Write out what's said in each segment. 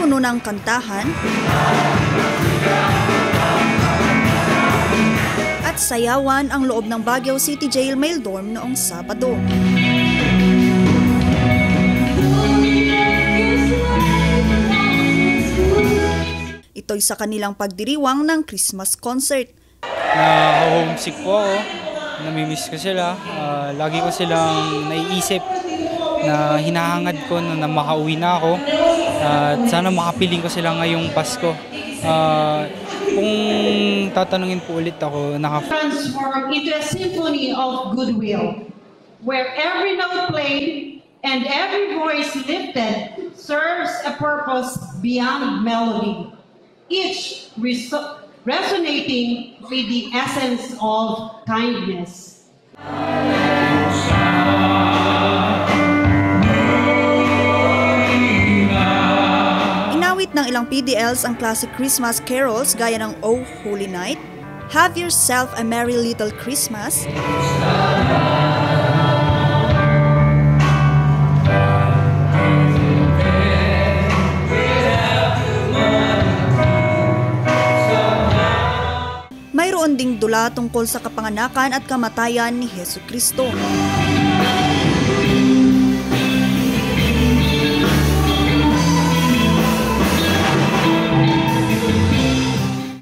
puno ng kantahan at sayawan ang loob ng Baguio City Jail Male Dorm noong Sabado. Ito'y sa kanilang pagdiriwang ng Christmas concert. Na-homesick po ako, namimiss ko sila, lagi ko silang naiisip na hinahangad ko na makauwi na ako at sana makapiling ko sila ngayong Pasko. Kung tatanungin po ulit ako, transform into a symphony of goodwill, where every note played and every voice lifted serves a purpose beyond melody, each resonating with the essence of kindness. Inawit ng ilang PDLs ang classic Christmas carols gaya ng Oh Holy Night, Have Yourself a Merry Little Christmas, mayroon ding dula tungkol sa kapanganakan at kamatayan ni Hesukristo.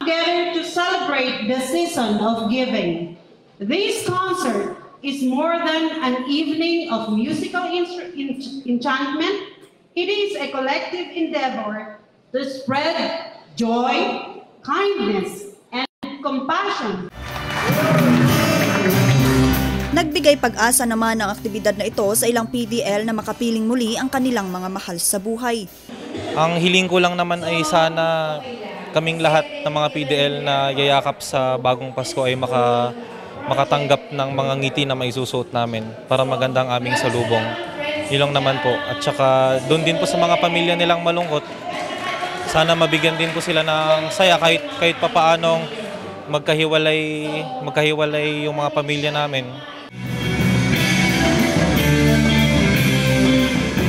Together to celebrate the season of giving. This concert is more than an evening of musical enchantment. It is a collective endeavor to spread joy, kindness, compassion. Nagbigay pag-asa naman ang aktibidad na ito sa ilang PDL na makapiling muli ang kanilang mga mahal sa buhay. Ang hiling ko lang naman ay sana kaming lahat ng mga PDL na yayakap sa bagong Pasko ay makatanggap ng mga ngiti na maisusuot namin para maganda ang aming salubong. Yun lang naman po. At saka doon din po sa mga pamilya nilang malungkot, sana mabigyan din po sila ng saya kahit papaanong magkahiwalay yung mga pamilya namin.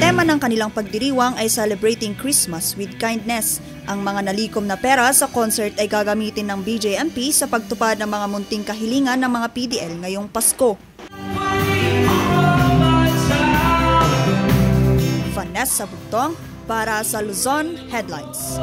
Tema ng kanilang pagdiriwang ay Celebrating Christmas with Kindness. Ang mga nalikom na pera sa concert ay gagamitin ng BJMP sa pagtupad ng mga munting kahilingan ng mga PDL ngayong Pasko. Vanessa Bugtong para sa Luzon Headlines.